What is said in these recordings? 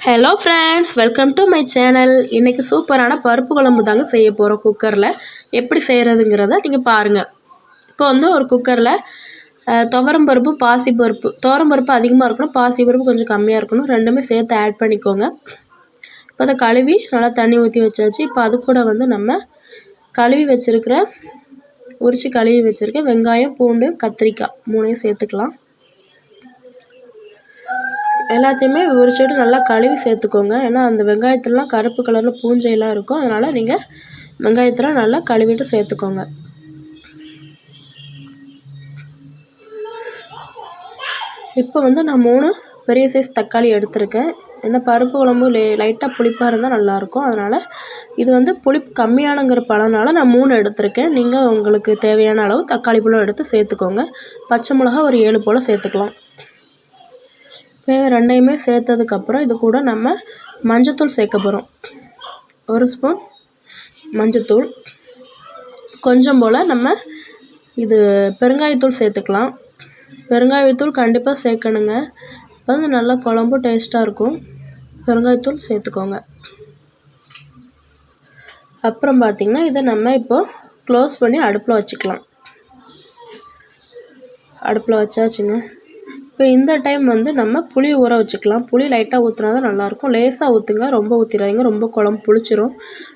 Hello friends, welcome to my channel. இன்றைக்கி சூப்பரான பருப்பு குழம்பு தாங்க செய்ய போகிறோம். குக்கரில் எப்படி செய்கிறதுங்கிறத நீங்கள் பாருங்கள். இப்போ வந்து ஒரு குக்கரில் துவரம் பருப்பு, பாசிப்பருப்பு, துவரம் பருப்பு அதிகமாக இருக்கணும், பாசிப்பருப்பு கொஞ்சம் கம்மியாக இருக்கணும், ரெண்டுமே சேர்த்து ஆட் பண்ணிக்கோங்க. இப்போ அதை கழுவி நல்லா தண்ணி ஊற்றி வச்சாச்சு. இப்போ அது கூட வந்து நம்ம கழுவி வச்சுருக்கிற கழுவி வச்சுருக்க வெங்காயம், பூண்டு, கத்திரிக்காய் மூணையும் சேர்த்துக்கலாம். எல்லாத்தையுமே உரிச்சிட்டு நல்லா கழுவி சேர்த்துக்கோங்க. ஏன்னா அந்த வெங்காயத்துலலாம் கருப்பு கலரில் பூஞ்சையெல்லாம் இருக்கும். அதனால் நீங்கள் வெங்காயத்தில் நல்லா கழுவிட்டு சேர்த்துக்கோங்க. இப்போ வந்து நான் 3 பெரிய சைஸ் தக்காளி எடுத்திருக்கேன். ஏன்னா பருப்பு குழம்பு லைட்டாக புளிப்பாக இருந்தால் நல்லாயிருக்கும். அதனால் இது வந்து புளிப்பு கம்மியானங்கிற பழனால நான் 3 எடுத்திருக்கேன். நீங்கள் உங்களுக்கு தேவையான அளவு தக்காளி பழம் எடுத்து சேர்த்துக்கோங்க. பச்சை மிளகா ஒரு 7 போல் சேர்த்துக்கலாம். ரெண்டையுமே சேர்த்ததுக்கப்புறம் இது கூட நம்ம மஞ்சத்தூள் சேர்க்க போகிறோம். 1 ஸ்பூன் மஞ்சத்தூள், கொஞ்சம் போல் நம்ம பெருங்காயத்தூள் சேர்த்துக்கலாம். பெருங்காயத்தூள் கண்டிப்பாக சேர்க்கணுங்க. இப்போ வந்து நல்லா குழம்பு டேஸ்ட்டாக இருக்கும். பெருங்காயத்தூள் சேர்த்துக்கோங்க. அப்புறம் பார்த்திங்கன்னா இதை நம்ம இப்போது க்ளோஸ் பண்ணி அடுப்பில் வச்சுக்கலாம். அடுப்பில் வச்சாச்சுங்க. இப்போ இந்த டைம் வந்து நம்ம புளி ஊற வச்சுக்கலாம். புளி லைட்டாக ஊற்றினா தான் நல்லாயிருக்கும். லேசாக ஊற்றுங்க, ரொம்ப ஊற்றிடாதீங்க, ரொம்ப குழம்பு புளிச்சிரும்.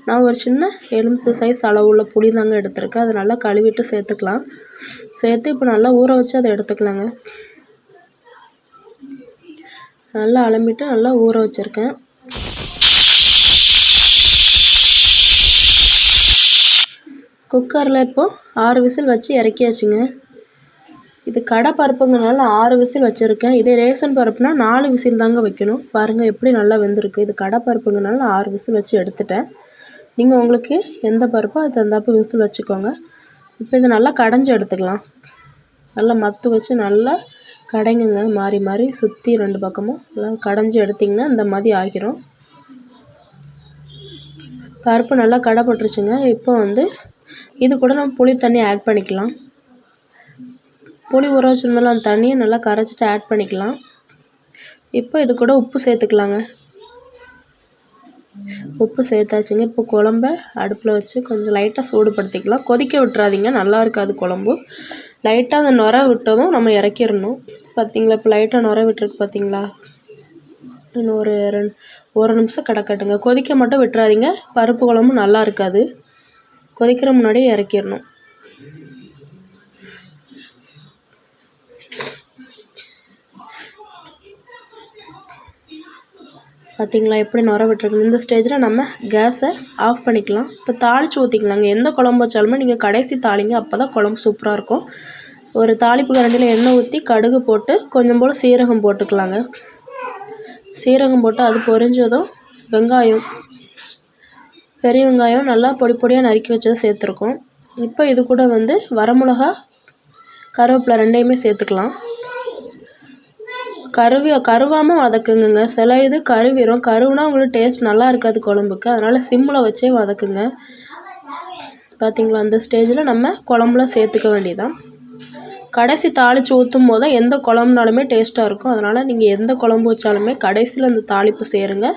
நான் ஒரு சின்ன எலுமிச்சை சைஸ் அளவுள்ள புளி தாங்க எடுத்திருக்கேன். அதை நல்லா கழுவிட்டு சேர்த்துக்கலாம். சேர்த்து இப்போ நல்லா ஊற வச்சு அதை எடுத்துக்கலாங்க. நல்லா அலம்பிட்டு நல்லா ஊற வச்சுருக்கேன். குக்கரில் இப்போது 6 விசில் வச்சு இறக்கியாச்சுங்க. இது கடை பருப்புங்கிறனால 6 விசில் வச்சுருக்கேன். இதே ரேஷன் பருப்புனா 4 விசில் தாங்க வைக்கணும். பாருங்கள் எப்படி நல்லா வெந்திருக்கு. இது கடை பருப்புங்கிறனால 6 விசில் வச்சு எடுத்துட்டேன். நீங்கள் உங்களுக்கு எந்த பருப்போ அது தகுந்தாப்போ விசில் வச்சுக்கோங்க. இப்போ இதை நல்லா கடைஞ்சி எடுத்துக்கலாம். நல்லா மத்து வச்சு நல்லா கடைங்குங்க, மாறி மாறி சுற்றி 2 பக்கமும் நல்லா கடைஞ்சி எடுத்திங்கன்னா இந்த மாதிரி ஆகிரும். பருப்பு நல்லா கடைப்பட்டுருச்சுங்க. இப்போ வந்து இது கூட நம்ம புளி தண்ணி ஆட் பண்ணிக்கலாம். புளி ஊற வச்சுருந்தாலும் அந்த தண்ணியை நல்லா கரைச்சிட்டு ஆட் பண்ணிக்கலாம். இப்போ இது கூட உப்பு சேர்த்துக்கலாங்க. உப்பு சேர்த்தாச்சுங்க. இப்போ குழம்ப அடுப்பில் வச்சு கொஞ்சம் லைட்டாக சூடுபடுத்திக்கலாம். கொதிக்க விட்டுறாதீங்க, நல்லா இருக்காது குழம்பு. லைட்டாக அந்த நுர விட்டதும் நம்ம இறக்கிடணும். பார்த்திங்களா, இப்போ லைட்டாக நுர விட்டுருக்கு பார்த்திங்களா. இன்னும் ஒரு நிமிஷம் கிடக்கட்டுங்க. கொதிக்க மட்டும் விட்டுறாதீங்க, பருப்பு குழம்பு நல்லா இருக்காது. கொதிக்கிற முன்னாடியே இறக்கிடணும். பார்த்திங்களா எப்படி நுர விட்டுருக்கு. இந்த ஸ்டேஜில் நம்ம கேஸை ஆஃப் பண்ணிக்கலாம். இப்போ தாளித்து ஊற்றிக்கலாங்க. எந்த குழம்பு வச்சாலுமே நீங்கள் கடைசி தாளிங்க, அப்போ தான் குழம்பு சூப்பராக இருக்கும். ஒரு தாளிப்பு கரண்டியில் எண்ணெய் ஊற்றி கடுகு போட்டு கொஞ்சம் போல் சீரகம் போட்டுக்கலாங்க. சீரகம் போட்டு அது பொரிஞ்சதும் வெங்காயம், பெரிய வெங்காயம் நல்லா பொடி பொடியாக நறுக்கி வச்சதை சேர்த்துருக்கோம். இப்போ இது கூட வந்து வரமிளகா, கருவேப்பிலை ரெண்டையுமே சேர்த்துக்கலாம். கருவாமல் வதக்குங்க. சில இது கருவிரும். கருவுனா உங்களுக்கு டேஸ்ட் நல்லா இருக்காது குழம்புக்கு. அதனால் சிம்மில் வச்சே வதக்குங்க. பார்த்திங்களா, அந்த ஸ்டேஜில் நம்ம குழம்புல சேர்த்துக்க வேண்டியதான். கடைசி தாளித்து ஊற்றும் போது எந்த குழம்புனாலுமே டேஸ்ட்டாக இருக்கும். அதனால் நீங்கள் எந்த குழம்பு வச்சாலுமே கடைசியில் அந்த தாளிப்பு சேருங்க.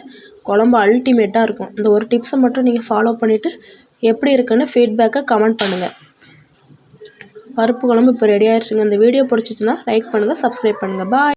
குழம்பு அல்டிமேட்டாக இருக்கும். இந்த ஒரு டிப்ஸை மட்டும் நீங்கள் ஃபாலோ பண்ணிவிட்டு எப்படி இருக்குன்னு ஃபீட்பேக்கை கமெண்ட் பண்ணுங்கள். பருப்பு குழம்பு இப்போ ரெடி ஆயிடுச்சுங்க. இந்த வீடியோ பிடிச்சிச்சின்னா லைக் பண்ணுங்கள், சப்ஸ்கிரைப் பண்ணுங்கள். பாய்.